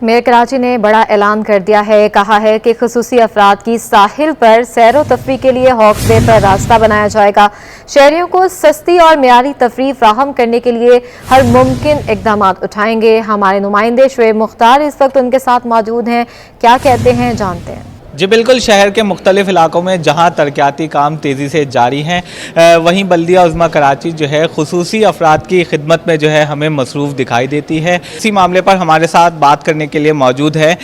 Mayor Karachi ने बड़ा ऐलान कर दिया है। कहा है कि खुसूसी अफराद की साहिल पर सैर व तफरी के लिए हॉक्स बे पर रास्ता बनाया जाएगा। शहरियों को सस्ती और मियारी तफरी फ्राहम करने के लिए हर मुमकिन इकदाम उठाएंगे। हमारे नुमाइंदे शुएब मुख्तार इस वक्त उनके साथ मौजूद हैं। क्या कहते हैं जानते हैं। जी बिल्कुल, शहर के मुख्तलिफ इलाकों में जहाँ तरक्याती काम तेज़ी से जारी हैं, वहीं बल्दिया उज़्मा कराची जो है खुसूसी अफराद की खिदमत में जो है हमें मसरूफ़ दिखाई देती है। इसी मामले पर हमारे साथ बात करने के लिए मौजूद है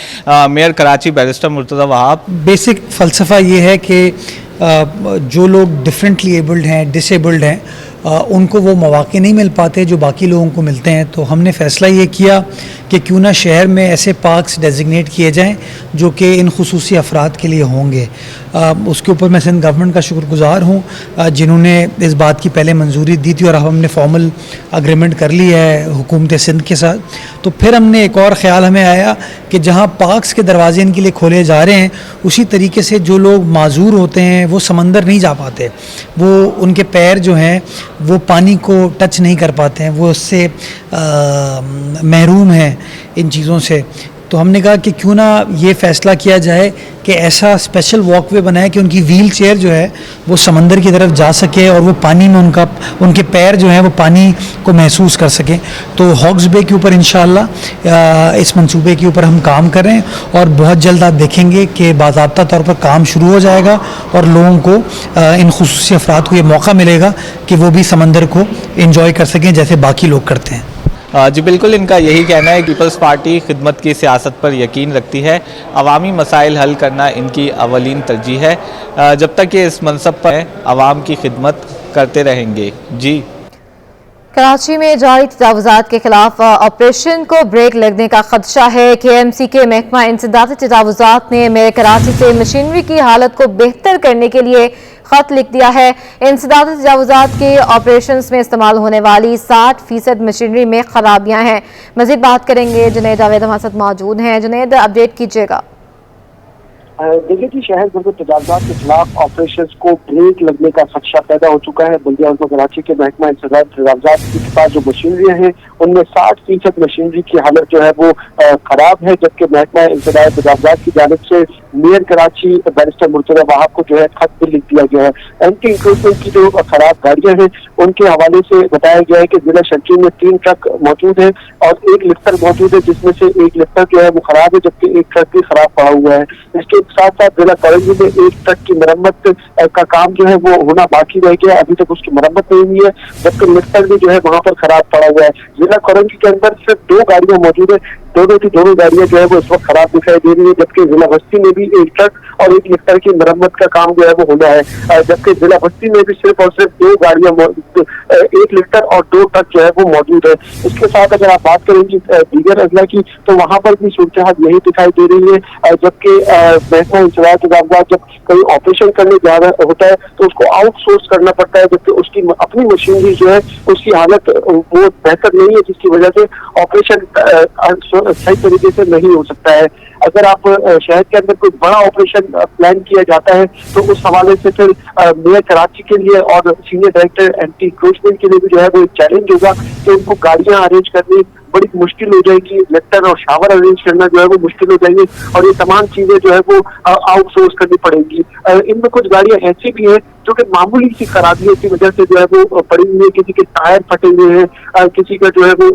mayor Karachi barrister Murtaza Wahab. Basic फ़लसफ़ा ये है कि जो लोग डिफरेंटली एबल्ड हैं, डिसेबल्ड हैं, उनको वो मौक़े नहीं मिल पाते जो बाकी लोगों को मिलते हैं। तो हमने फ़ैसला ये किया कि क्यों ना शहर में ऐसे पार्क्स डेजिग्नेट किए जाएं जो कि इन खुसूसी अफराद के लिए होंगे। उसके ऊपर मैं सिंध गवर्नमेंट का शुक्रगुज़ार हूँ जिन्होंने इस बात की पहले मंजूरी दी थी और अब हमने फॉर्मल अग्रीमेंट कर ली है हुकूमत सिंध के साथ। तो फिर हमने एक और ख़्याल हमें आया कि जहाँ पार्क्स के दरवाजे इनके लिए खोले जा रहे हैं, उसी तरीके से जो लोग माजूर होते हैं वो समंदर नहीं जा पाते, वो उनके पैर जो हैं वो पानी को टच नहीं कर पाते हैं, वो उससे महरूम हैं इन चीज़ों से। तो हमने कहा कि क्यों ना ये फ़ैसला किया जाए कि ऐसा स्पेशल वॉकवे बनाए कि उनकी व्हील चेयर जो है वो समंदर की तरफ जा सके और वो पानी में उनके पैर जो हैं वो पानी को महसूस कर सकें। तो हॉक्स बे के ऊपर इंशाअल्लाह इस मंसूबे के ऊपर हम काम कर रहे हैं और बहुत जल्द आप देखेंगे कि बाज़ाब्ता तौर पर काम शुरू हो जाएगा और लोगों को इन खुसूसी अफराद को ये मौका मिलेगा कि वो भी समंदर को इंजॉय कर सकें जैसे बाकी लोग करते हैं। जी बिल्कुल, इनका यही कहना है कि पीपल्स पार्टी खिदमत की सियासत पर यकीन रखती है। अवामी मसाइल हल करना इनकी अवलीन तरजीह है। जब तक ये इस मनसब पर अवाम की खिदमत करते रहेंगे। जी, कराची में जारी तजावुज़ात के खिलाफ ऑपरेशन को ब्रेक लगने का खदशा है। KMC के महकमा इंसदादी तजावुज़ात ने मेयर कराची से मशीनरी की हालत को बेहतर करने के लिए खत लिख दिया है। इंसदादी तजावुज़ात के ऑपरेशन में इस्तेमाल होने वाली 60% मशीनरी में खराबियां हैं। मज़ीद बात करेंगे, जुनैद जावेद हमारे साथ मौजूद हैं। जुनैद, अपडेट कीजिएगा। देखिए कि शहर भर में तजावुज़ात के खिलाफ ऑपरेशन को ब्रेक लगने का खदशा पैदा हो चुका है। बल्दिया उज़्मा कराची के महकमा इंसदादी तजावुज़ात के पास जो मशीनरी हैं उनमें 60% मशीनरी की हालत जो है वो खराब है, जबकि महकमा इंसदादी तजावुज़ात की जानिब से मेयर कराची बैरिस्टर मुर्तज़ा वहाब को जो है खत भी लिख दिया गया है। एंटी इंक्रोचमेंट की जो खराब गाड़ियां हैं उनके हवाले से बताया गया है कि जिला शर्की में 3 ट्रक मौजूद है और 1 लिफ्टर मौजूद है, जिसमें से 1 लिफ्टर जो है वो खराब है जबकि 1 ट्रक भी खराब पड़ा हुआ है। इसके साथ साथ जिला करंजी में 1 ट्रक की मरम्मत का काम जो है वो होना बाकी रह गया, अभी तक उसकी मरम्मत नहीं हुई है, जबकि लिफ्टर भी जो है वहाँ पर खराब पड़ा हुआ है। जिला करंजी के अंदर सिर्फ 2 गाड़ियां मौजूद है, दोनों की दोनों गाड़ियां जो है वो इस वक्त खराब दिखाई दे रही है, जबकि जिला बस्ती में भी 1 ट्रक और 1 लिफ्टर की मरम्मत का काम जो है वो होना है, जबकि जिला बस्ती में भी सिर्फ और सिर्फ 2 गाड़ियां 1 लिफ्टर और 2 ट्रक जो है वो मौजूद है। इसके साथ अगर आप बात करेंगे दीगर अजला की तो वहाँ पर भी सूरत हाल यही दिखाई दे रही है, जबकि महकमा इंसदादी तजावुज़ात जब कोई ऑपरेशन करने जा रहा होता है तो उसको आउटसोर्स करना पड़ता है, जबकि उसकी अपनी मशीनरी जो है उसकी हालत वो बेहतर नहीं है, जिसकी वजह से ऑपरेशन सही तरीके से नहीं हो सकता है। अगर आप शहर के अंदर कोई बड़ा ऑपरेशन प्लान किया जाता है तो उस हवाले से फिर मेयर कराची के लिए और सीनियर डायरेक्टर एंटी इंक्रोचमेंट के लिए भी जो है वो एक चैलेंज होगा कि उनको गाड़ियां अरेंज करनी बड़ी मुश्किल हो जाएगी, लेफ्टर और शावर अरेंज करना जो है वो मुश्किल हो जाएगी और ये तमाम चीजें जो है वो आउटसोर्स करनी पड़ेगी। इनमें कुछ गाड़ियां ऐसी भी हैं जो कि मामूली सी खराबियों की वजह से जो है वो पड़ी हुई है, किसी के टायर फटे हुए हैं, किसी का जो है वो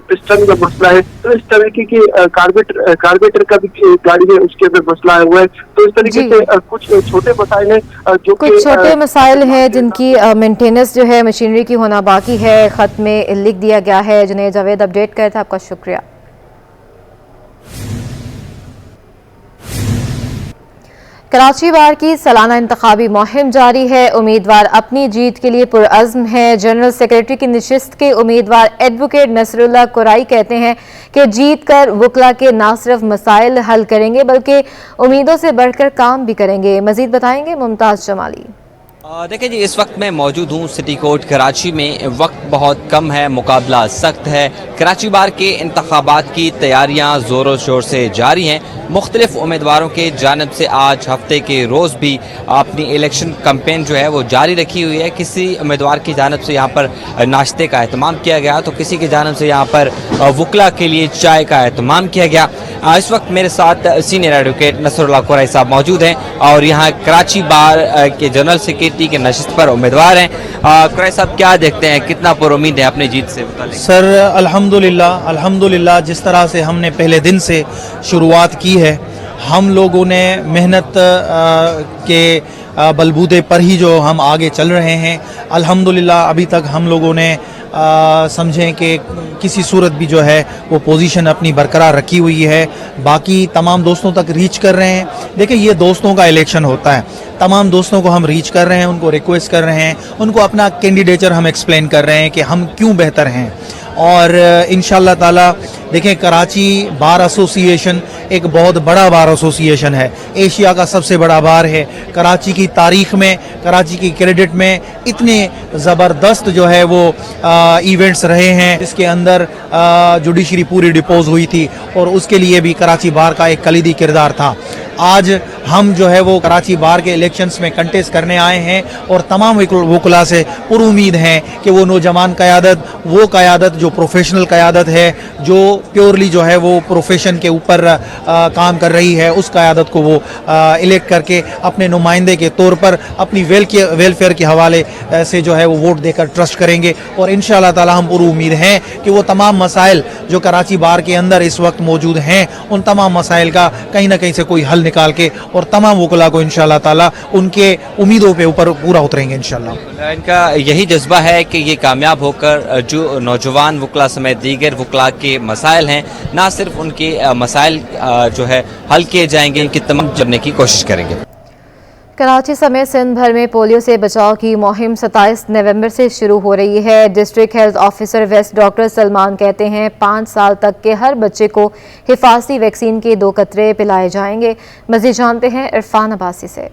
पिस्टन का मसला है, तो इस तरीके की कार्बेटर का भी गाड़ी है उसके अंदर मसला हुआ है। तो इस तरीके से कुछ छोटे मसाइल हैं जो कुछ छोटे मसाइल हैं जिनकी मेंटेनेंस जो है मशीनरी की होना बाकी है, खत में लिख दिया गया है। जुनैद जावेद अपडेट करे थे, आपका शुक्रिया। कराची बार की सालाना इंतखाबी मुहिम जारी है। उम्मीदवार अपनी जीत के लिए पुरअज़्म है। जनरल सेक्रेटरी की नशिस्त के उम्मीदवार एडवोकेट नसरुल्लाह कुराई कहते हैं कि जीत कर वकला के न सिर्फ मसाइल हल करेंगे बल्कि उम्मीदों से बढ़कर काम भी करेंगे। मजीद बताएंगे मुमताज जमाली। देखिए जी, इस वक्त मैं मौजूद हूँ सिटी कोर्ट कराची में। वक्त बहुत कम है, मुकाबला सख्त है। कराची बार के इंतखाबात की तैयारियाँ ज़ोरों शोर से जारी हैं। मुख्तलिफ उम्मीदवारों के जानिब से आज हफ्ते के रोज़ भी अपनी इलेक्शन कैंपेन जो है वो जारी रखी हुई है। किसी उम्मीदवार की जानिब से यहाँ पर नाश्ते का एहतमाम किया गया तो किसी की जानिब से यहाँ पर वकला के लिए चाय का एहतमाम किया गया। इस वक्त मेरे साथ सीनियर एडवोकेट नसरुल्लाह कुरैशी साहब मौजूद हैं और यहाँ कराची बार के जनरल सेक्रेटरी के नशिस्त पर उम्मीदवार हैं। कुरैशी साहब, क्या देखते हैं, कितना पुरुमीद है अपनी जीत से मुताल्लिक? सर अल्हम्दुलिल्लाह जिस तरह से हमने पहले दिन से शुरुआत की है, हम लोगों ने मेहनत के बलबूते पर ही जो हम आगे चल रहे हैं। अल्हम्दुलिल्लाह अभी तक हम लोगों ने समझें कि किसी सूरत भी जो है वो पोजीशन अपनी बरकरार रखी हुई है। बाकी तमाम दोस्तों तक रीच कर रहे हैं। देखिए, ये दोस्तों का इलेक्शन होता है, तमाम दोस्तों को हम रीच कर रहे हैं, उनको रिक्वेस्ट कर रहे हैं, उनको अपना कैंडिडेचर हम एक्सप्लेन कर रहे हैं कि हम क्यों बेहतर हैं। और इंशाल्लाह ताला देखें, कराची बार एसोसिएशन एक बहुत बड़ा बार एसोसिएशन है, एशिया का सबसे बड़ा बार है। कराची की तारीख में, कराची की क्रेडिट में इतने ज़बरदस्त जो है वो इवेंट्स रहे हैं जिसके अंदर जुडिशरी पूरी डिपोज हुई थी और उसके लिए भी कराची बार का एक कलीदी किरदार था। आज हम जो है वो कराची बार के इलेक्शंस में कंटेस्ट करने आए हैं और तमाम वकला से पुरुमीद हैं कि वो नौजवान क़यादत, वो क़यादत जो प्रोफेशनल क़यादत है, जो प्योरली जो है वो प्रोफेशन के ऊपर काम कर रही है, उस क़यादत को वो इलेक्ट करके अपने नुमाइंदे के तौर पर अपनी वेलफेयर के हवाले से जो है वो वोट देकर ट्रस्ट करेंगे। और इंशाअल्लाह ताला हम पुरुमीद हैं कि वो तमाम मसाइल जो कराची बार के अंदर इस वक्त मौजूद हैं, उन तमाम मसाइल का कहीं ना कहीं से कोई हल निकाल के और तमाम वकला को इंशाअल्लाह ताला उनके उम्मीदों पे ऊपर पूरा उतरेंगे इंशाअल्लाह। इनका यही जज्बा है कि ये कामयाब होकर जो नौजवान वकला समेत दीगर वकला के मसाइल हैं, ना सिर्फ उनके मसाइल जो है हल किए जाएंगे, इनकी तमाम करने की कोशिश करेंगे। कराची समेत सिंध भर में पोलियो से बचाव की मुहिम 27 नवंबर से शुरू हो रही है। District health officer west doctor Salman कहते हैं 5 साल तक के हर बच्चे को हिफाजती वैक्सीन के 2 कतरे पिलाए जाएंगे। मज़ीद जानते हैं इरफान अब्बासी से।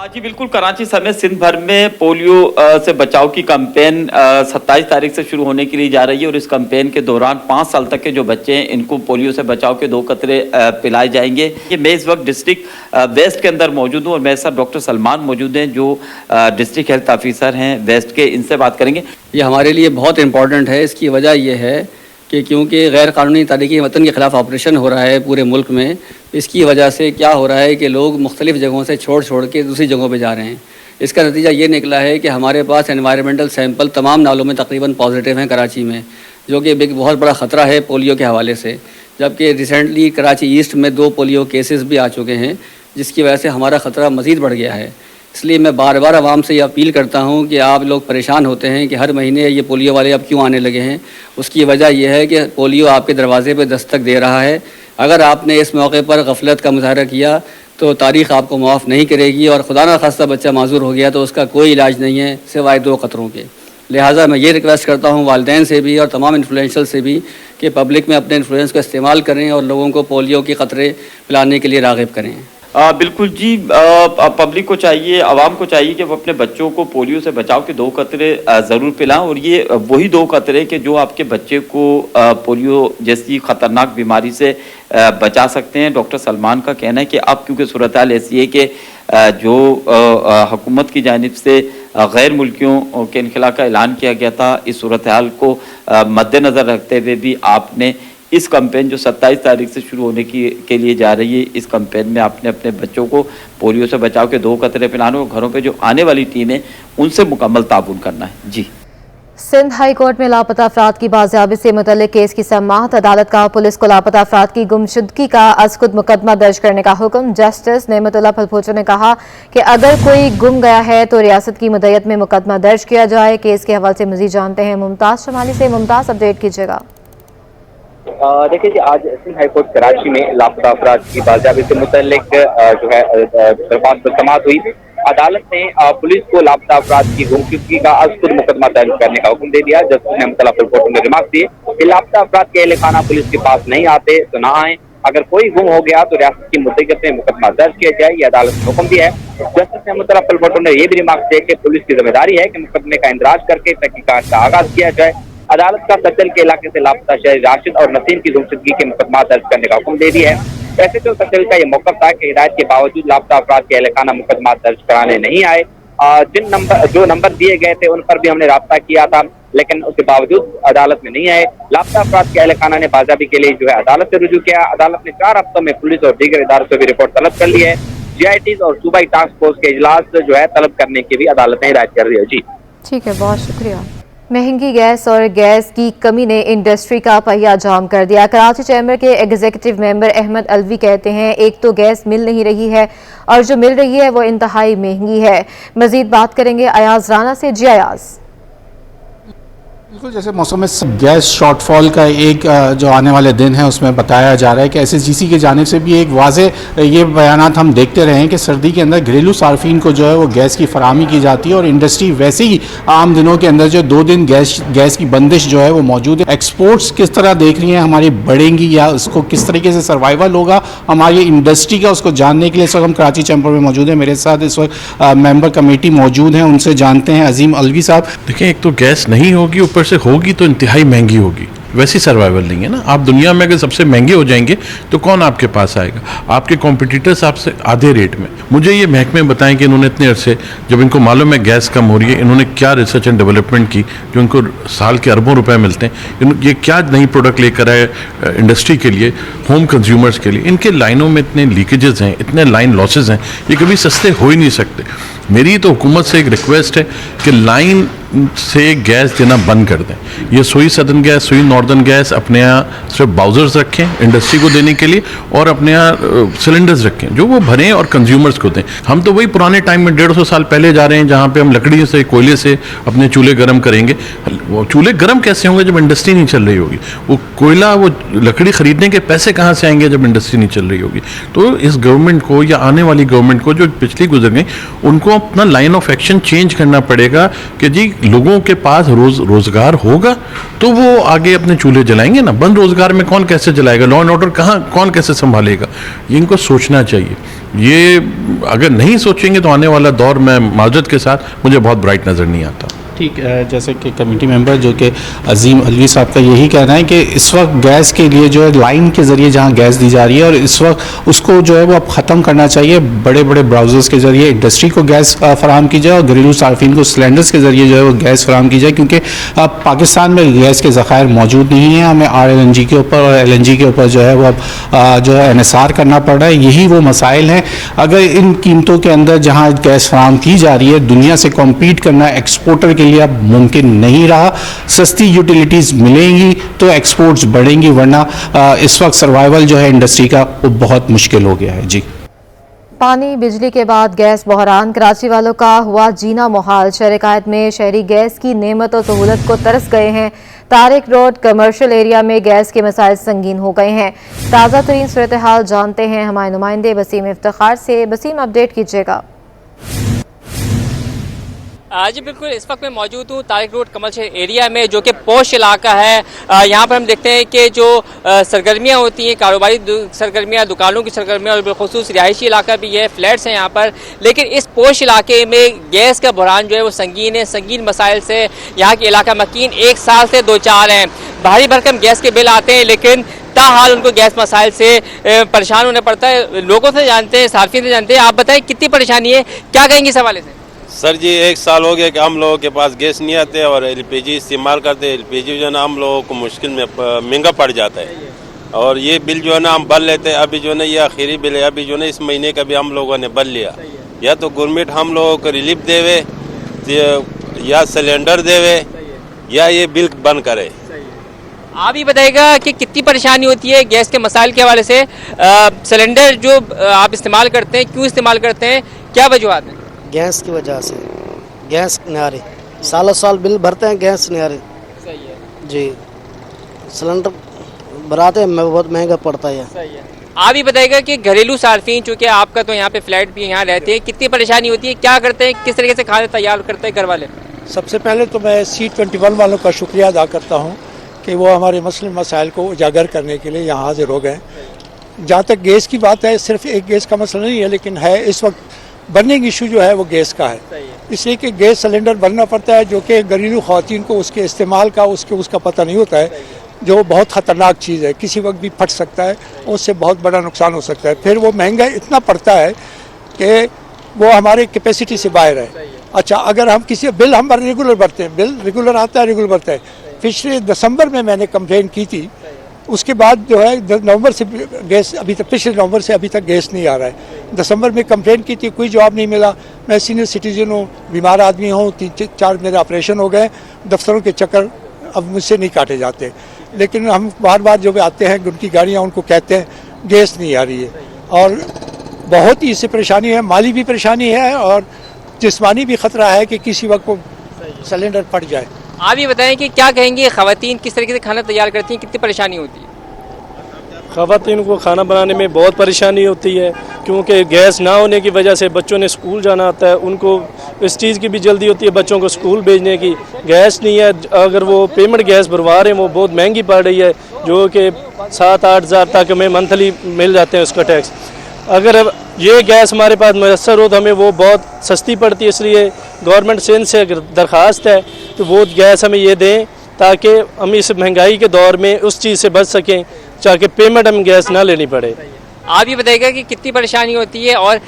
जी बिल्कुल, कराची समेत सिंध भर में पोलियो से बचाव की कैंपेन 27 तारीख से शुरू होने के लिए जा रही है और इस कैंपेन के दौरान 5 साल तक के जो बच्चे हैं इनको पोलियो से बचाव के 2 कतरे पिलाए जाएंगे। ये मैं इस वक्त डिस्ट्रिक्ट वेस्ट के अंदर मौजूद हूँ और मेरे साथ डॉक्टर सलमान मौजूद हैं जो डिस्ट्रिक्ट हेल्थ ऑफिसर हैं वेस्ट के। इनसे बात करेंगे। ये हमारे लिए बहुत इंपॉर्टेंट है। इसकी वजह यह है कि क्योंकि गैर कानूनी तारीकी वतन के ख़िलाफ़ ऑपरेशन हो रहा है पूरे मुल्क में, इसकी वजह से क्या हो रहा है कि लोग मुख्तलिफ़ जगहों से छोड़ के दूसरी जगहों पे जा रहे हैं। इसका नतीजा ये निकला है कि हमारे पास एनवायरमेंटल सैंपल तमाम नालों में तकरीबन पॉजिटिव हैं कराची में, जो कि एक बहुत बड़ा ख़तरा है पोलियो के हवाले से। जबकि रिसेंटली कराची ईस्ट में 2 पोलियो केसेस भी आ चुके हैं, जिसकी वजह से हमारा ख़तरा मज़ीद बढ़ गया है। इसलिए मैं बार बार आवाम से ये अपील करता हूँ कि आप लोग परेशान होते हैं कि हर महीने ये पोलियो वाले अब क्यों आने लगे हैं। उसकी वजह यह है कि पोलियो आपके दरवाजे पर दस्तक दे रहा है। अगर आपने इस मौके पर गफलत का मुजाहरा किया तो तारीख़ आपको माफ़ नहीं करेगी और खुदा न खास्ता बच्चा माजूर हो गया तो उसका कोई इलाज नहीं है सिवाय 2 कतरों के। लिहाजा मैं ये रिक्वेस्ट करता हूँ वालिदैन से भी और तमाम इन्फ्लुएंशल से भी कि पब्लिक में अपने इन्फ्लुएंस का इस्तेमाल करें और लोगों को पोलियो के क़तरे पिलाने के लिए राग़िब करें। बिल्कुल जी, पब्लिक को चाहिए, आवाम को चाहिए कि वो अपने बच्चों को पोलियो से बचाव के 2 कतरे ज़रूर पिलाएं और ये वही 2 कतरे कि जो आपके बच्चे को पोलियो जैसी ख़तरनाक बीमारी से बचा सकते हैं। डॉक्टर सलमान का कहना है कि अब क्योंकि सूरत हाल ऐसी है कि जो हुकूमत की जानिब से गैर मुल्कियों के इनखला का ऐलान किया गया था, इस सूरत हाल को मद्देनज़र रखते हुए भी आपने इस कैंपेन जो 27 तारीख से शुरू होने के लिए जा रही है, इस कैंपेन में आपने अपने बच्चों को पोलियो से बचाव के 2 कतरे पिलाने और घरों पे जो आने वाली टीम है उनसे मुकम्मल ताउन करना है। जी। सिंध हाई कोर्ट में लापता अफराद की बाजियाबी से मुतल्लिक केस की समाअत। अदालत का पुलिस को लापता अफराद की गुमशुदगी का अज़ खुद मुकदमा दर्ज करने का हुक्म। जस्टिस नेमतुल्लाह फलपोचो ने कहा कि अगर कोई गुम गया है तो रियासत की मुद्दत में मुकदमा दर्ज किया जाए। केस के हवाले से मज़ीद जानते हैं मुमताज़ शमाली से। मुमताज़, अपडेट कीजिएगा। देखिए जी, आज सिंध हाई कोर्ट कराची में लापता अफराद की बाजियाबी से मुतल्लिक जो है दरख्वास्त पर समाअत हुई। अदालत ने पुलिस को लापता अफराद की गुमशुदगी का अज़ खुद मुकदमा दर्ज करने का हुक्म दे दिया। जस्टिस नेमतुल्लाह फलपोचो ने रिमार्क दिए कि लापता अफराद के अहले खाना पुलिस के पास नहीं आते तो ना आए। अगर कोई गुम हो गया तो रियासत की मुद्दत में मुकदमा दर्ज किया जाए। ये अदालत ने हुक्म दिया है। जस्टिस अहमद अब्दुल भट्टो ने यह भी रिमार्क किया कि पुलिस की जिम्मेदारी है कि मुकदमे का इंदराज करके तहकीकात का आगाज किया जाए। अदालत का सज्जल के इलाके से लापता शहरी राशिद और नसीम की गुमशुदगी के मुकदमा दर्ज करने का हुक्म दे दिया है। वैसे तो सज्जल का यह मौकफ था कि हिदायत के बावजूद लापता अफराद के अहलखाना मुकदमा दर्ज कराने नहीं आए। जो नंबर दिए गए थे उन पर भी हमने राब्ता किया था, लेकिन उसके बावजूद अदालत में नहीं आए। लापता अफराद के अहलखाना ने बाज़ाबी के लिए जो है अदालत से रुजू किया। अदालत ने 4 हफ्तों में पुलिस और दीगर इदारों से भी रिपोर्ट तलब कर ली है। GITs और सूबाई टास्क फोर्स के इजलास जो है तलब करने की भी अदालत ने हिदायत कर रही है। जी ठीक है, बहुत शुक्रिया। महंगी गैस और गैस की कमी ने इंडस्ट्री का पहिया जाम कर दिया। कराची चैम्बर के एग्जीक्यूटिव मेंबर अहमद अलवी कहते हैं, एक तो गैस मिल नहीं रही है और जो मिल रही है वो इंतहाई महंगी है। मजीद बात करेंगे अयाज राना से। जी अयाज। बिल्कुल, जैसे मौसम में गैस शॉर्टफॉल का एक जो आने वाले दिन है उसमें बताया जा रहा है कि SSGC की जानिब से भी एक वाज़े ये बयानात हम देखते रहे हैं कि सर्दी के अंदर घरेलू सार्फिन को जो है वो गैस की फराहमी की जाती है और इंडस्ट्री वैसे ही आम दिनों के अंदर जो 2 दिन गैस की बंदिश जो है वो मौजूद है। एक्सपोर्ट्स किस तरह देख रही हैं हमारी बढ़ेंगी या उसको किस तरीके से सर्वाइवल होगा हमारी इंडस्ट्री का, उसको जानने के लिए इस वक्त हम कराची चैम्बर में मौजूद हैं। मेरे साथ इस वक्त मेंबर कमेटी मौजूद हैं, उनसे जानते हैं। अजीम अलवी साहब, देखिए, एक तो गैस नहीं होगी, ऊपर से होगी तो इंतहाई महंगी होगी, वैसी सर्वाइवल नहीं है ना। आप दुनिया में अगर सबसे महंगे हो जाएंगे तो कौन आपके पास आएगा? आपके कॉम्पिटिटर्स आपसे आधे रेट में। मुझे ये महकमे बताएं कि इन्होंने इतने अरसे, जब इनको मालूम है गैस कम हो रही है, इन्होंने क्या रिसर्च एंड डेवलपमेंट की जो इनको साल के अरबों रुपए मिलते हैं। ये क्या नई प्रोडक्ट लेकर आए इंडस्ट्री के लिए, होम कंज्यूमर्स के लिए। इनके लाइनों में इतने लीकेजेस हैं, इतने लाइन लॉसेज हैं, ये कभी सस्ते हो ही नहीं सकते। मेरी तो हुकूमत से एक रिक्वेस्ट है कि लाइन से गैस देना बंद कर दें। ये सुई सदर्न गैस, सुई नॉर्दर्न गैस अपने यहाँ सिर्फ बाउजर्स रखें इंडस्ट्री को देने के लिए और अपने यहाँ सिलेंडर्स रखें जो वो भरें और कंज्यूमर्स को दें। हम तो वही पुराने टाइम में 150 साल पहले जा रहे हैं जहाँ पे हम लकड़ी से, कोयले से अपने चूल्हे गर्म करेंगे। वो चूल्हे गर्म कैसे होंगे जब इंडस्ट्री नहीं चल रही होगी? वो कोयला, वो लकड़ी खरीदने के पैसे कहाँ से आएंगे जब इंडस्ट्री नहीं चल रही होगी? तो इस गवर्नमेंट को या आने वाली गवर्नमेंट को जो पिछली गुजर गई, उनको अपना लाइन ऑफ एक्शन चेंज करना पड़ेगा कि जी लोगों के पास रोजगार होगा तो वो आगे अपने चूल्हे जलाएंगे ना। बंद रोजगार में कौन कैसे जलाएगा? लॉ एंड ऑर्डर कहाँ, कौन कैसे संभालेगा? ये इनको सोचना चाहिए। ये अगर नहीं सोचेंगे तो आने वाला दौर में माजरत के साथ मुझे बहुत ब्राइट नज़र नहीं आता। ठीक है, जैसे कि कमेटी मेंबर जो कि अजीम अलवी साहब का यही कहना है कि इस वक्त गैस के लिए जो है लाइन के ज़रिए जहां गैस दी जा रही है और इस वक्त उसको जो है वो अब ख़त्म करना चाहिए। बड़े बड़े ब्राउज़र्स के ज़रिए इंडस्ट्री को गैस फराहम की जाए और घरेलू सार्फिन को सिलेंडर्स के ज़रिए जो है वो गैस फराहम की जाए, क्योंकि अब पाकिस्तान में गैस के ज़खायर मौजूद नहीं हैं। हमें RLNG के ऊपर और LNG के ऊपर जो है वो अब जो है NSR करना पड़ रहा है। यही वो मसाइल हैं। अगर इन कीमतों के अंदर जहाँ गैस फराहम की जा रही है, दुनिया से कॉम्पीट करना एक्सपोर्टर के लिए अब मुमकिन नहीं रहा। सस्ती यूटिलिटीज़ मिलेंगी तो एक्सपोर्ट्स बढ़ेंगी, वरना इस वक्त सर्वाइवल जो है इंडस्ट्री का वो बहुत मुश्किल हो गया है। जी, पानी बिजली के बाद गैस बहरान, कराची वालों का हुआ जीना मुहाल। शहर-ए-कायद में शहरी गैस की नेमत और सहूलत को तरस गए हैं। तारिक रोड कमर्शियल एरिया में गैस के मसाइल संगीन हो गए हैं। ताज़ा तरीन सूरत हाल जानते हैं हमारे नुमाइंदे वसीम इफ्तिखार से। वसीम, अपडेट कीजिएगा। जी बिल्कुल, इस वक्त मैं मौजूद हूँ तारिक रोड कमर्शियल एरिया में, जो कि पॉश इलाका है। यहाँ पर हम देखते हैं कि जो सरगर्मियाँ होती हैं, कारोबारी सरगर्मियाँ, दुकानों की सरगर्मियाँ और बिलखुसूस रिहायशी इलाका भी है, फ्लैट्स हैं यहाँ पर। लेकिन इस पॉश इलाके में गैस का बहरान जो है वो संगीन है। संगीन मसाइल से यहाँ के इलाका मकीन 1 साल से 2-4 हैं। भारी भरकम गैस के बिल आते हैं, लेकिन ताहाल उनको गैस मसाइल से परेशान होना पड़ता है। लोगों से जानते हैं, सार्फिन से जानते हैं। आप बताएं कितनी परेशानी है, क्या कहेंगे इस हवाले से? सर जी, 1 साल हो गया कि हम लोगों के पास गैस नहीं आते और LPG इस्तेमाल करते हैं। LPG जो है ना हम लोगों को मुश्किल में महंगा पड़ जाता है और ये बिल जो है ना हम भर लेते हैं। अभी जो है ना ये आखिरी बिल है, अभी जो है ना इस महीने का भी हम लोगों ने भर लिया। या तो गवर्नमेंट हम लोगों को रिलीफ देवे या सिलेंडर देवे या ये बिल बंद करे। आप ही बताइएगा कि कितनी परेशानी होती है गैस के मसाइल के हवाले से? सिलेंडर जो आप इस्तेमाल करते हैं, क्यों इस्तेमाल करते हैं, क्या वजूहत है? गैस की वजह से। गैस नहीं आ रही, सालों साल बिल भरते हैं, गैस नहीं आ रही। सही है जी, सिलेंडर भराते हैं, बहुत महंगा पड़ता है। सही है। आप ही बताइएगा कि घरेलू सार्फिन, चूँकि आपका तो यहाँ पे फ्लैट भी यहाँ रहते हैं, कितनी परेशानी होती है, क्या करते हैं, किस तरीके से खाने तैयार करते हैं घर वाले? सबसे पहले तो मैं C21 वालों का शुक्रिया अदा करता हूँ कि वो हमारे मसले मसाइल को उजागर करने के लिए यहाँ हाजिर हो गए। जहाँ तक गैस की बात है, सिर्फ एक गैस का मसला नहीं है, लेकिन है इस वक्त बर्निंग इशू जो है वो गैस का है, इसलिए कि गैस सिलेंडर भरना पड़ता है जो कि घरेलू ख़वातीन को उसके इस्तेमाल का उसका पता नहीं होता है, जो बहुत ख़तरनाक चीज़ है, किसी वक्त भी फट सकता है, उससे बहुत बड़ा नुकसान हो सकता है। फिर वो महंगा इतना पड़ता है कि वो हमारे कैपेसिटी से बाहर है। अच्छा, अगर हम किसी बिल हम रेगुलर भरते हैं, बिल रेगुलर आता है, रेगुलर भरता है। पिछले दिसंबर में मैंने कंप्लेन की थी, उसके बाद जो है नवंबर से गैस अभी तक, पिछले नवंबर से अभी तक गैस नहीं आ रहा है। दिसंबर में कंप्लेन की थी, कोई जवाब नहीं मिला। मैं सीनियर सिटीजन हूँ, बीमार आदमी हूँ, 3-4 मेरे ऑपरेशन हो गए, दफ्तरों के चक्कर अब मुझसे नहीं काटे जाते। लेकिन हम बार बार जो आते हैं उनकी गाड़ियाँ, उनको कहते हैं गैस नहीं आ रही है, और बहुत ही इससे परेशानी है, माली भी परेशानी है और जिस्मानी भी ख़तरा है कि किसी वक्त को सिलेंडर फट जाए। आप ये बताएं कि क्या कहेंगे, ख़वातीन किस तरीके से खाना तैयार करती हैं, कितनी परेशानी होती है? ख़वातीन को खाना बनाने में बहुत परेशानी होती है, क्योंकि गैस ना होने की वजह से बच्चों ने स्कूल जाना होता है, उनको इस चीज़ की भी जल्दी होती है बच्चों को स्कूल भेजने की। गैस नहीं है, अगर वो पेमेंट गैस भरवा रहे हैं वो बहुत महंगी पड़ रही है, जो कि 7-8 हज़ार तक हमें मंथली मिल जाते हैं उसका टैक्स। अगर ये गैस हमारे पास मैसर हो तो हमें वो बहुत सस्ती पड़ती है, इसलिए गवर्नमेंट से इनसे दरख्वास्त है तो वो गैस हमें ये दें ताकि हम इस महंगाई के दौर में उस चीज़ से बच सकें, ताकि पेमेंट हम गैस ना लेनी पड़े। आप ये बताइएगा कि कितनी परेशानी होती है, और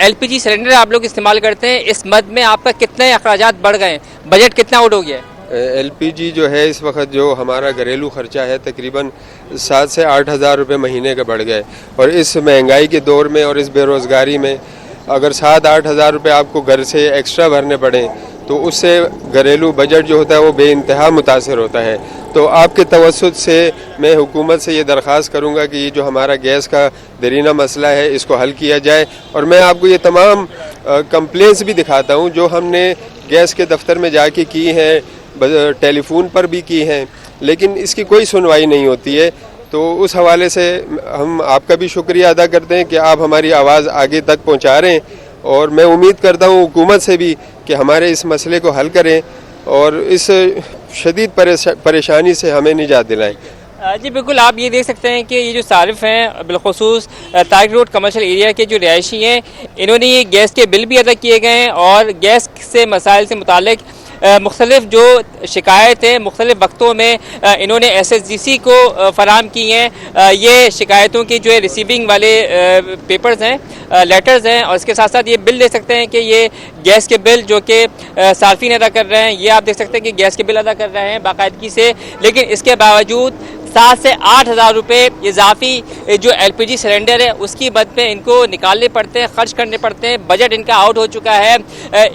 LPG सिलेंडर आप लोग इस्तेमाल करते हैं, इस मद में आपका कितने अखराजात बढ़ गए, बजट कितना आउट हो गया है? LPG जो है इस वक्त जो हमारा घरेलू ख़र्चा है तकरीबन 7 से 8 हज़ार रुपये महीने के बढ़ गए, और इस महंगाई के दौर में और इस बेरोज़गारी में अगर 7-8 हज़ार रुपये आपको घर से एक्स्ट्रा भरने पड़े तो उससे घरेलू बजट जो होता है वो बेइंतहा मुतासर होता है। तो आपके तवस्सुत से मैं हुकूमत से ये दरख्वास्त करूँगा कि ये जो हमारा गैस का दरीना मसला है इसको हल किया जाए, और मैं आपको ये तमाम कंप्लेंट्स भी दिखाता हूँ जो हमने गैस के दफ्तर में जाके की हैं, टेलीफोन पर भी की हैं, लेकिन इसकी कोई सुनवाई नहीं होती है। तो उस हवाले से हम आपका भी शुक्रिया अदा करते हैं कि आप हमारी आवाज़ आगे तक पहुंचा रहे हैं, और मैं उम्मीद करता हूं हुकूमत से भी कि हमारे इस मसले को हल करें और इस शदीद परेशानी से हमें निजात दिलाएं। जी बिल्कुल, आप ये देख सकते हैं कि ये जो सारिफ हैं बिलखुसूस तारिक रोड कमर्शियल एरिया के जो रिहायशी हैं, इन्होंने ये गैस के बिल भी अदा किए गए हैं, और गैस से मसाइल से मुतालिक मुख्तलिफ जो शिकायतें मुख्तलिफ वक्तों में इन्होंने SSGC को फ़राहम की हैं। ये शिकायतों की जो है रिसीविंग वाले पेपर्स हैं, लेटर्स हैं, और इसके साथ साथ ये बिल देख सकते हैं कि ये गैस के बिल जो कि सार्फिन अदा कर रहे हैं, ये आप देख सकते हैं कि गैस के बिल अदा कर रहे हैं बाकायदगी से, लेकिन इसके बावजूद 7 से 8 हज़ार रुपये इजाफी जो LPG सिलेंडर है उसकी मद पे इनको निकालने पड़ते हैं, खर्च करने पड़ते हैं। बजट इनका आउट हो चुका है।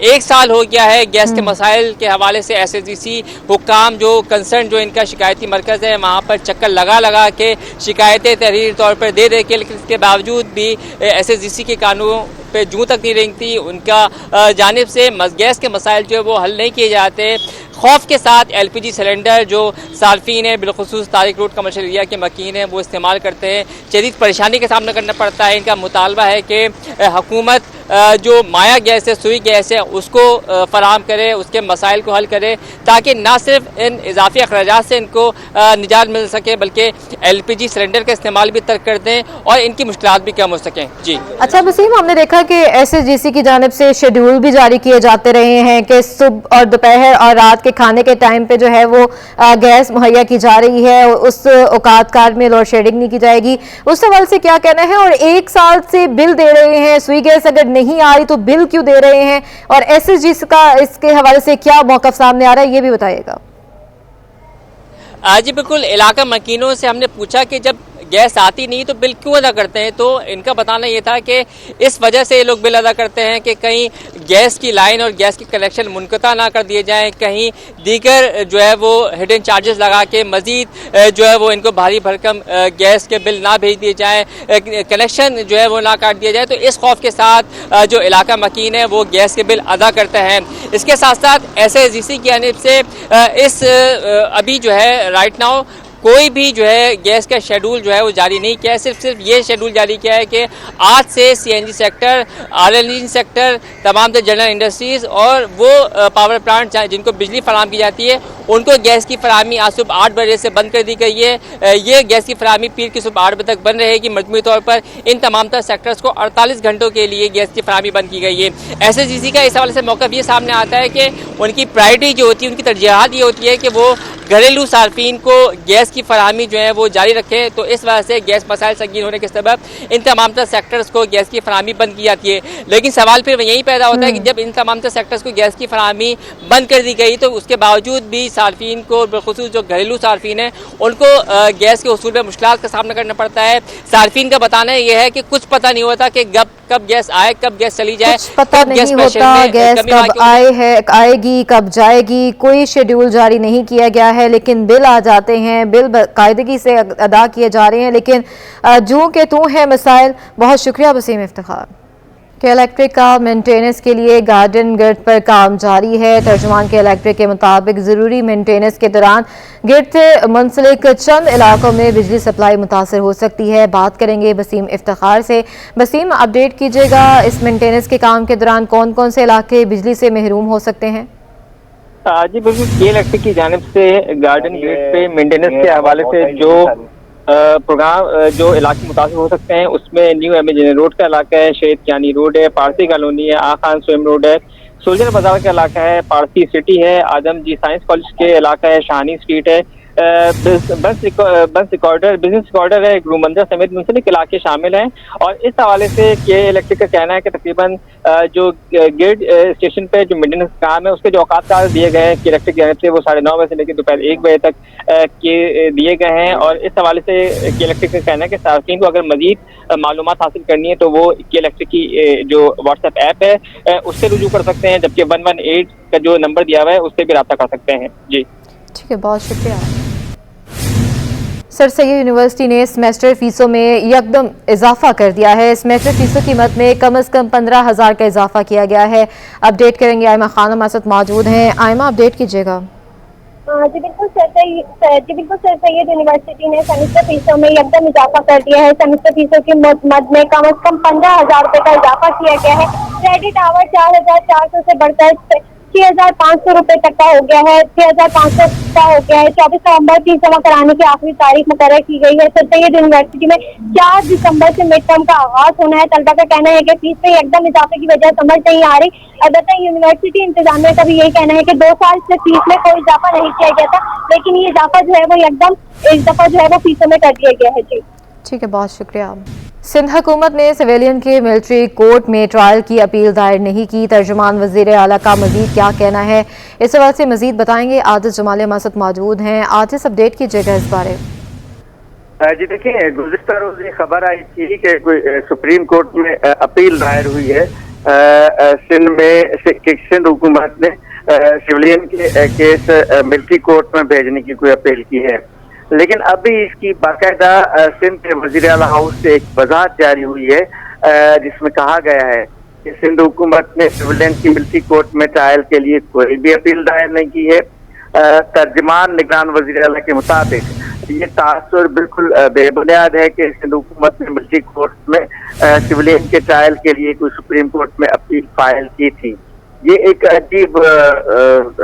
1 साल हो गया है गैस के मसाइल के हवाले से SSGC हुक्काम जो कंसर्न जो इनका शिकायती मरकज़ है वहाँ पर चक्कर लगा के शिकायतें तहरीरी तौर पर दे के, लेकिन इसके बावजूद भी SSGC के कानून पे जूँ तक नहीं रेंगती, उनका जानिब से गैस के मसाइल जो है वो हल नहीं किए जाते। खौफ के साथ LPG सिलेंडर जो सार्फिन है बिलखुसूस तारिक रोड कमर्शियल एरिया के मकीन हैं वो इस्तेमाल करते हैं, शदीद परेशानी का सामना करना पड़ता है। इनका मुतालबा है कि हुकूमत जो माया गैस है, सुई गैस है, उसको फराहम करे, उसके मसाइल को हल करे, ताकि ना सिर्फ इन इजाफी अखराजात से इनको निजात मिल सके बल्कि LPG सिलेंडर का इस्तेमाल भी तर्क कर दें और इनकी मुश्किलात भी कम हो सकें। जी अच्छा वसीम, हमने देखा कि SSGC की जानिब से शेड्यूल भी जारी किए जाते रहे हैं कि सुबह और दोपहर और रात के खाने के टाइम पे जो है वो गैस मुहैया की जा रही है, उस औकात कार में लोड शेडिंग नहीं की जाएगी। उस सवाल से क्या कहना है, और 1 साल से बिल दे रहे हैं, सुई गैस अगर नहीं आ रही तो बिल क्यों दे रहे हैं, और SSGC का इसके हवाले से क्या मौक़िफ़ सामने आ रहा है ये भी बताइएगा। जी बिल्कुल, इलाका मकीनों से हमने पूछा कि जब गैस आती नहीं तो बिल क्यों अदा करते हैं, तो इनका बताना ये था कि इस वजह से ये लोग बिल अदा करते हैं कि कहीं गैस की लाइन और गैस की कनेक्शन मुनक़ता ना कर दिए जाएं, कहीं दीगर जो है वो हिडन चार्जेस लगा के मज़ीद जो है वो इनको भारी भरकम गैस के बिल ना भेज दिए जाएं, कनेक्शन जो है वो ना काट दिया जाए। तो इस खौफ के साथ जो इलाका मकीन है वो गैस के बिल अदा करते हैं। इसके साथ साथ SSGC की जानिब से इस अभी जो है राइट नाउ कोई भी जो है गैस का शेड्यूल जो है वो जारी नहीं किया है। सिर्फ ये शेड्यूल जारी किया है कि आज से CNG सेक्टर, RLNG सेक्टर, तमाम जनरल इंडस्ट्रीज़ और वो पावर प्लांट जिनको बिजली फराहम की जाती है उनको गैस की फराहमी आज सुबह 8 बजे से बंद कर दी गई है। ये गैस की फराहमी पीर की सुबह 8 बजे तक बंद रहेगी। मजमूई तौर पर इन तमाम तर सेक्टर्स को 48 घंटों के लिए गैस की फराहमी बंद की गई है। SSGC का इस हवाले से मौक़िफ़ ये सामने आता है कि उनकी प्रायोरिटी जो होती है, उनकी तरजीहात ये होती है कि वो घरेलू सार्फिन को गैस की फराहमी जो है वो जारी रखें। तो इस वजह से गैस मसाइल संगीन होने के सबब इन तमाम तर सेक्टर्स को गैस की फराहमी बंद की जाती है। लेकिन सवाल फिर यही पैदा होता है कि जब इन तमाम तर सेक्टर्स को गैस की फराहमी बंद कर दी गई तो उसके बावजूद भी सार्फिन को, बिलखुसूस जो घरेलू सार्फिन है, उनको गैस के उसूल में मुश्किलात का सामना करना पड़ता है। सार्फिन का बताना यह है कि कुछ पता नहीं होता कि कब गैस आए, कब गैस चली जाए, कुछ पता नहीं होता गैस कब आएगी, कब जाएगी, कोई शेड्यूल जारी नहीं किया गया है। लेकिन बिल आ जाते हैं, बिल बाकायदगी से अदा किए जा रहे हैं, लेकिन जूं के तू है मसाइल। बहुत शुक्रिया वसीम इफ्तिखार। के इलेक्ट्रिक का मेंटेनेंस के लिए गार्डन गिर्द पर काम जारी है। तर्जुमान के इलेक्ट्रिक के मुताबिक ज़रूरी मेंटेनेंस के दौरान गिर्द से मुंसलिक चंद इलाकों में बिजली सप्लाई मुतासर हो सकती है। बात करेंगे वसीम इफ्तिखार से। वसीम, अपडेट कीजिएगा, इस मेंटेनेंस के काम के दौरान कौन कौन से इलाके बिजली से महरूम हो सकते हैं? जी बिल्कुल, के इलेक्ट्रिक की जानिब से गार्डन ग्रिड पे मेंटेनेंस के हवाले से जो प्रोग्राम जो इलाके मुतासिर हो सकते हैं उसमें न्यू एमए रोड का इलाका है, शहीद कियानी रोड है, पारसी कॉलोनी है, आखान स्विम रोड है, सोल्जर बाजार का इलाका है, पारसी सिटी है, आदमजी साइंस कॉलेज के इलाका है, शानी स्ट्रीट है, बिजनेस रिकॉर्डर है, गुरु मंदिर समेत मुंसलिक इलाके शामिल हैं। और इस हवाले से के इलेक्ट्रिक का कहना है कि तकरीबन जो ग्रिड स्टेशन पे जो मेंटेनेंस काम है उसके जो औकात कार्ड दिए गए हैं के इलेक्ट्रिक की जानिब से वो 9:30 बजे से लेकर दोपहर 1 बजे तक के दिए गए हैं। और इस हवाले से के इलेक्ट्रिक का कहना है कि सार्फिन को अगर मजीद मालूमात हासिल करनी है तो वो के इलेक्ट्रिक की जो व्हाट्सएप ऐप है उससे रुजू कर सकते हैं, जबकि 118 का जो नंबर दिया हुआ है उससे भी रब्ता कर सकते हैं। जी ठीक है, बहुत शुक्रिया। सर सैयद यूनिवर्सिटी ने सेमेस्टर फीसों में यकदम इजाफा कर दिया है। सेमेस्टर फीसों की कीमत में कम से कम 15,000 का इजाफा किया गया है। अपडेट करेंगे, आयमा खान हमारे साथ मौजूद हैं। आयमा, अपडेट कीजिएगा। जी बिल्कुल सर सैयद यूनिवर्सिटी ने सेमेस्टर फीसों में एकदम इजाफा कर दिया है। सेमेस्टर फीसों की मद में कम से कम 15,000 रुपए का इजाफा किया गया है। क्रेडिट आवर 4,400 से बढ़कर 6,500 रुपए तक का हो गया है, 6,500 का हो गया है। 24 नवंबर फीस जमा कराने की आखिरी तारीख मुकर्रर की गई है। सर सैयद यूनिवर्सिटी में 4 दिसंबर से मिड टर्म का आगाज होना है। तलबा का कहना है कि फीस में एकदम इजाफे की वजह समझ नहीं आ रही। अलबत्ता यूनिवर्सिटी इंतजामिया का भी यही कहना है कि 2 साल से फीस में कोई इजाफा नहीं किया गया था, लेकिन ये इजाफा जो है वो एकदम इस दफा जो है वो फीसों में कर दिया गया है। जी ठीक है, बहुत शुक्रिया। सिंध हुकूमत ने सिविलियन के मिलिट्री कोर्ट में ट्रायल की अपील दायर नहीं की। तर्जुमान वज़ीर आला का मजीद क्या कहना है, इस हवाले से मजीद बताएंगे। आतिश जमाली हमारे साथ मौजूद हैं। आतिश, अपडेट कीजिएगा इस बारे। जी देखिए, गुज़िश्ता रोज ये खबर आई थी कि कोई सुप्रीम कोर्ट में अपील दायर हुई है। सिंध हुकूमत ने सिविलियन के केस मिलिट्री कोर्ट में भेजने की कोई अपील की है, लेकिन अभी इसकी बाकायदा सिंध के वज़ीर आला हाउस से एक वज़ाहत जारी हुई है जिसमें कहा गया है कि सिंध हुकूमत ने सिविलियन की मिलिट्री कोर्ट में ट्रायल के लिए कोई भी अपील दायर नहीं की है। तर्जमान निगरान वज़ीर आला के मुताबिक ये तासुर बिल्कुल बेबुनियाद है कि सिंध हुकूमत ने मिलिट्री कोर्ट में सिविलियन के ट्रायल के लिए कोई सुप्रीम कोर्ट में अपील फाइल की थी। ये एक अजीब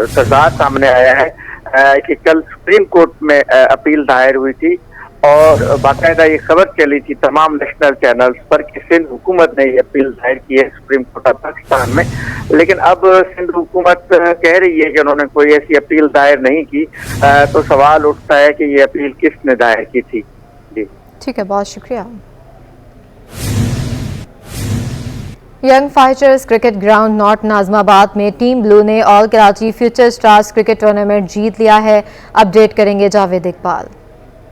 तज़ाद सामने आया है कि कल सुप्रीम कोर्ट में अपील दायर हुई थी और बाकायदा ये खबर चली थी तमाम नेशनल चैनल्स पर कि सिंध हुकूमत ने ये अपील दायर की है सुप्रीम कोर्ट ऑफ पाकिस्तान में, लेकिन अब सिंध हुकूमत कह रही है कि उन्होंने कोई ऐसी अपील दायर नहीं की। तो सवाल उठता है कि ये अपील किसने दायर की थी। जी ठीक है, बहुत शुक्रिया। Young fighters cricket ground north Nazimabad में टीम ब्लू ने all Karachi future stars cricket tournament जीत लिया है। अपडेट करेंगे जावेद इकबाल।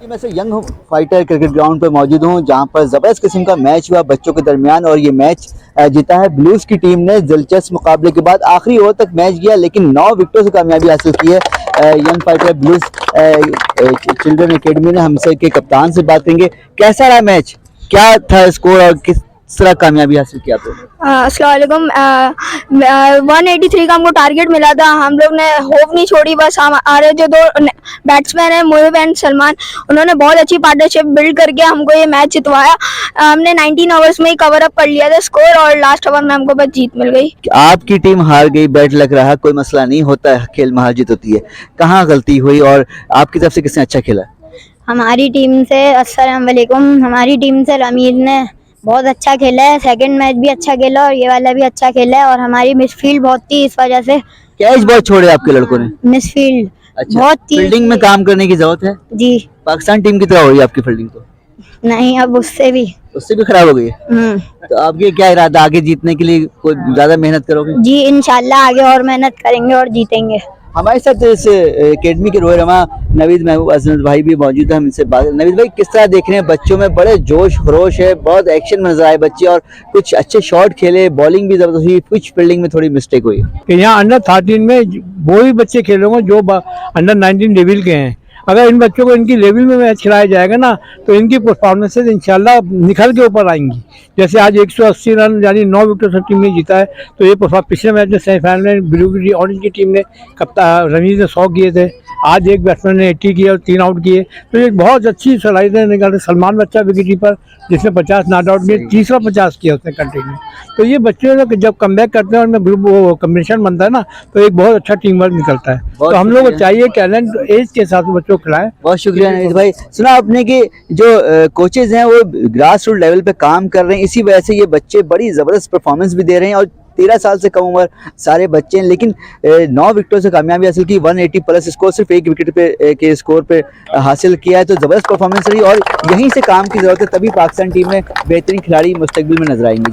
मैं से यंग फाइटर क्रिकेट ग्राउंड पर मौजूद हूँ जहाँ पर ज़बरदस्त किस्म का मैच हुआ बच्चों के दरमियान और ये मैच जीता है ब्लूज की टीम ने। दिलचस्प मुकाबले के बाद आखिरी ओवर तक मैच गया लेकिन 9 विकेटों से कामयाबी हासिल की है young fighter blues children academy ने। हमसे के कप्तान से बात करेंगे, कैसा रहा मैच, क्या था स्कोर और किस किस तरह कामयाबी हासिल की आपने? अस्सलाम वालेकुम। 183 का हमको टारगेट मिला था, हम लोग ने होप नहीं छोड़ी। बस हमारे जो दो बैट्समैन हैं मोहिब एंड सलमान, उन्होंने बहुत अच्छी पार्टनरशिप बिल्ड करके हमको ये मैच जितवाया। हमने 19 ओवर्स में ही कवर अप कर लिया था स्कोर और लास्ट ओवर में हमको बस जीत मिल गई। आपकी टीम हार गई, बैड लग रहा, कोई मसला नहीं होता है, खेल में हार जीत होती है। कहाँ गलती हुई और आपकी तरफ से किसने अच्छा खेला? हमारी टीम से अस्सलाम वालेकुम, हमारी टीम से रमीर ने बहुत अच्छा खेला है। सेकंड मैच भी अच्छा खेला और ये वाला भी अच्छा खेला है। और हमारी मिसफील्ड बहुत थी, इस वजह से कैच बहुत छोड़े आपके लड़कों ने। मिसफील्ड अच्छा, बहुत थी। फील्डिंग में काम करने की जरूरत है जी। पाकिस्तान टीम की तरह हो रही है आपकी फील्डिंग तो? नहीं, अब उससे भी खराब हो गई है। तो आपके क्या इरादा, आगे जीतने के लिए कोई ज्यादा मेहनत करोगे? जी इंशाल्लाह आगे और मेहनत करेंगे और जीतेंगे। हमारे साथ इस एकेडमी के रोहरमा नवीद महबूब अजनत भाई भी मौजूद है, हम इनसे बात। नवीद भाई, किस तरह देख रहे हैं बच्चों में बड़े जोश खरोश है, बहुत एक्शन में नजर आए बच्चे और कुछ अच्छे शॉट खेले, बॉलिंग भी जबरदस्त हुई, कुछ फील्डिंग में थोड़ी मिस्टेक हुई? यहाँ अंडर 13 में वो ही बच्चे खेलेंगे जो अंडर 19 लेवल के हैं। अगर इन बच्चों को इनकी लेवल में मैच खिलाया जाएगा ना तो इनकी परफॉर्मेंसेज इंशाल्लाह निखर के ऊपर आएंगी। जैसे आज 180 रन यानी 9 विकेट से टीम ने जीता है, तो ये पिछले मैच में सेमीफाइनल में ब्लू की ऑरेंज की टीम ने कप्तान रमीज ने 100 किए थे, आज एक बैट्समैन ने 80 किए और 3 आउट किए। तो ये बहुत अच्छी सलाहियत निकाल। सलमान बच्चा विकेट कीपर जिसने 50 नॉट आउट किए, तीसरा 50 किया उसने कंटिन्यू। तो ये बच्चे जब कमबैक करते हैं और ग्रुप कॉम्बिनेशन बनता है ना तो एक बहुत अच्छा टीम वर्क निकलता है। तो हम लोग को चाहिए टैलेंट एज के हिसाब से बच्चों को खिलाएं। बहुत शुक्रिया नवीद भाई। सुना आपने कि जो कोचेज हैं वो ग्रास रूट लेवल पे काम कर रहे हैं, इसी वजह से ये बच्चे बड़ी ज़बरदस्त परफॉर्मेंस भी दे रहे हैं और 13 साल से कम उम्र सारे बच्चे हैं, लेकिन 9 विकेटों से कामयाबी हासिल की। 180 प्लस स्कोर सिर्फ 1 विकेट पे के स्कोर पे हासिल किया है, तो ज़बरदस्त परफॉर्मेंस रही और यहीं से काम की ज़रूरत है, तभी पाकिस्तान टीम में बेहतरीन खिलाड़ी मुस्तकबिल में नजर आएंगे।